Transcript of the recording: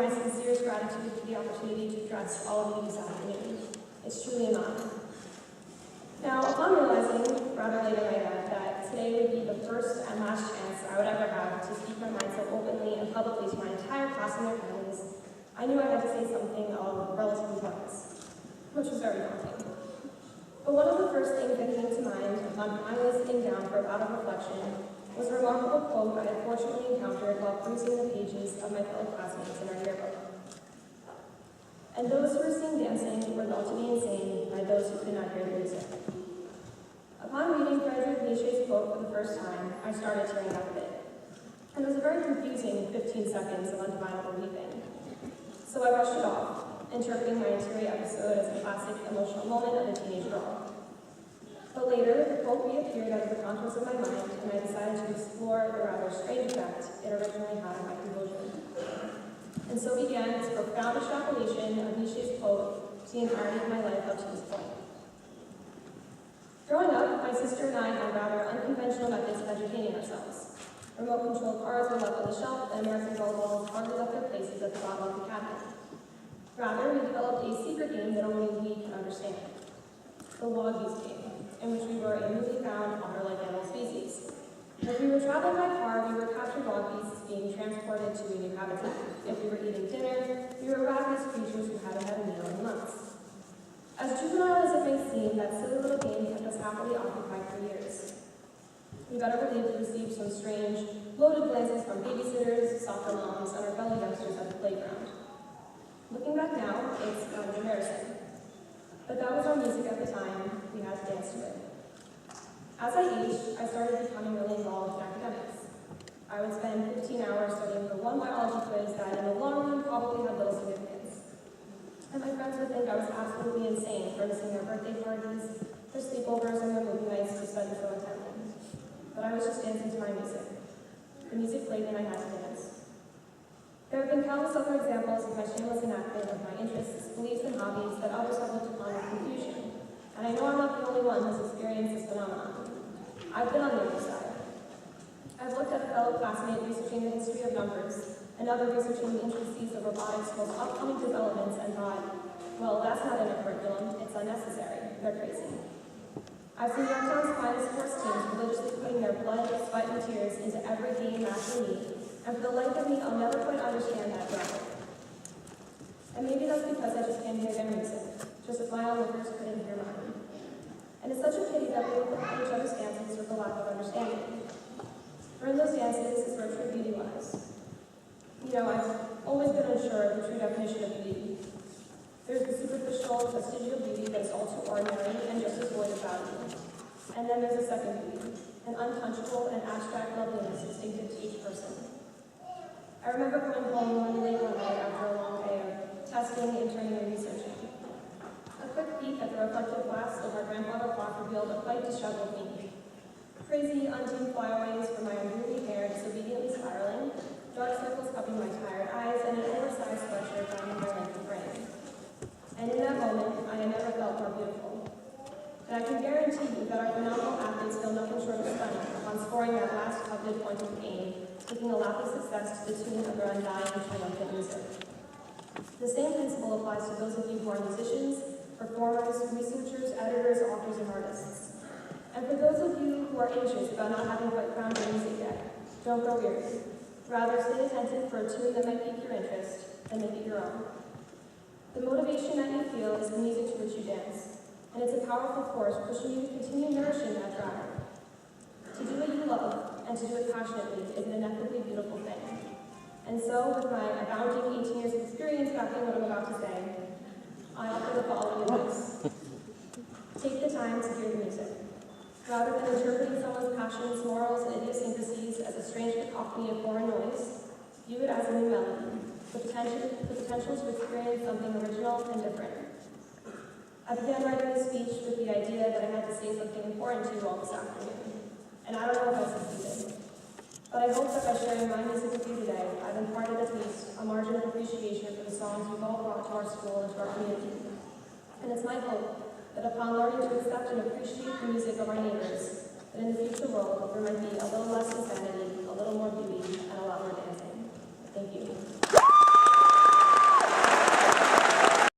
my sincerest gratitude for the opportunity to address all of you this afternoon. It's truly an honor. Now, upon realizing, rather late at night, that today would be the first and last chance I would ever have to speak my mind so openly and publicly to my entire class and their families, I knew I had to say something of relative importance, which was very daunting. But one of the first things that came to mind upon finally sitting down for a bout of reflection was a remarkable quote I had fortunately encountered while perusing the pages of my fellow classmates in our yearbook. And those who were seen dancing were thought to be insane by those who could not hear the music. Upon reading Frederick Nietzsche's quote for the first time, I started tearing up a bit. And it was a very confusing 15 seconds of undefinable weeping. So I brushed it off, interpreting my interior episode as a classic emotional moment of a teenage girl. But later, the quote reappeared out of the contours of my mind, and I decided to explore the rather strange effect it originally had on my composure. And so began this profound extrapolation of Nietzsche's quote to the entirety of my life up to this point. Growing up, my sister and I had rather unconventional methods of entertaining ourselves. Remote-controlled cars were left on the shelf, and American volleyball hardly left their places at the bottom of the cabinet. Rather, we developed a secret game that only we can understand, the log-use game, in which we were a newly found otter-like animal species. If we were traveling by car, we were captured log beasts being transported to a new habitat. If we were eating dinner, we were ravenous creatures who hadn't had a meal in months. As juvenile as it may seem, that silly little game kept us happily occupied for years. We better believe we received some strange, loaded glances from babysitters, soccer moms, and our fellow youngsters at the playground. Looking back now, it's kind of embarrassing. But that was our music at the time. We had to dance to it. As I aged, I started becoming really involved in academics. I would spend 15 hours studying for one biology quiz that in the long run probably had little significance. And my friends would think I was absolutely insane for missing their birthday parties, their sleepovers, and their movie nights to study so intently. But I was just dancing to my music. The music played and I had to dance. There have been countless other examples of my shameless enactment of my interests, beliefs, and hobbies that others have looked upon with confusion. And I know I'm not the only one who's experienced this phenomenon. I've been on the other side. I've looked at a fellow classmate researching the history of numbers, another researching the intricacies of robotics' most upcoming developments, and thought, well, that's not in a curriculum, it's unnecessary, they're crazy. I've seen Yorktown's finest sports teams religiously putting their blood, sweat, and tears into every game, match, and meet, and for the life of me, I'll never quite understand that graphic. And maybe that's because I just can't hear their music, just as my onlookers couldn't hear mine. And it's such a pity that we look at each other's dances with a lack of understanding. For in those dances is where true beauty lies. You know, I've always been unsure of the true definition of beauty. There's the superficial, vestigial beauty that is all too ordinary and just as void of value. And then there's a second beauty, an untouchable and abstract loveliness distinctive to each person. I remember coming home really late one night after a long day of testing, interning, and researching. A quick peek at the reflective glass of our grandfather clock revealed a quite disheveled me. Crazy, untuned flyaways from my unruly hair disobediently spiraling, dark circles cupping my tired eyes, and an oversized sweatshirt binding my lengthy frame. And in that moment, I had never felt more beautiful. And I can guarantee you that our phenomenal athletes feel nothing short of stunning upon scoring that last coveted point of pain, taking a lap of success to the tune of their undying triumphant music. The same principle applies to those of you who are musicians, performers, researchers, editors, authors, and artists. And for those of you who are anxious about not having quite found your music yet, don't grow weary. Rather, stay attentive for a tune that might pique your interest, and make it your own. The motivation that you feel is the music to which you dance, and it's a powerful force pushing you to continue nourishing that drive. To do what you love, and to do it passionately, is an ineffably beautiful thing. And so, with my abounding 18 years of experience backing what I'm about to say, I offer the following advice. Take the time to hear the music. Rather than interpreting someone's passions, morals, and idiosyncrasies as a strange cacophony of foreign noise, view it as a new melody, the potential to experience something original and different. I began writing this speech with the idea that I had to say something important to you all this afternoon, and I don't know if I succeeded. But I hope that by sharing my music with you today, I've imparted at least a margin of appreciation for the songs we've all brought to our school and to our community. And it's my hope that upon learning to accept and appreciate the music of our neighbors, that in the future world there might be a little less insanity, a little more beauty,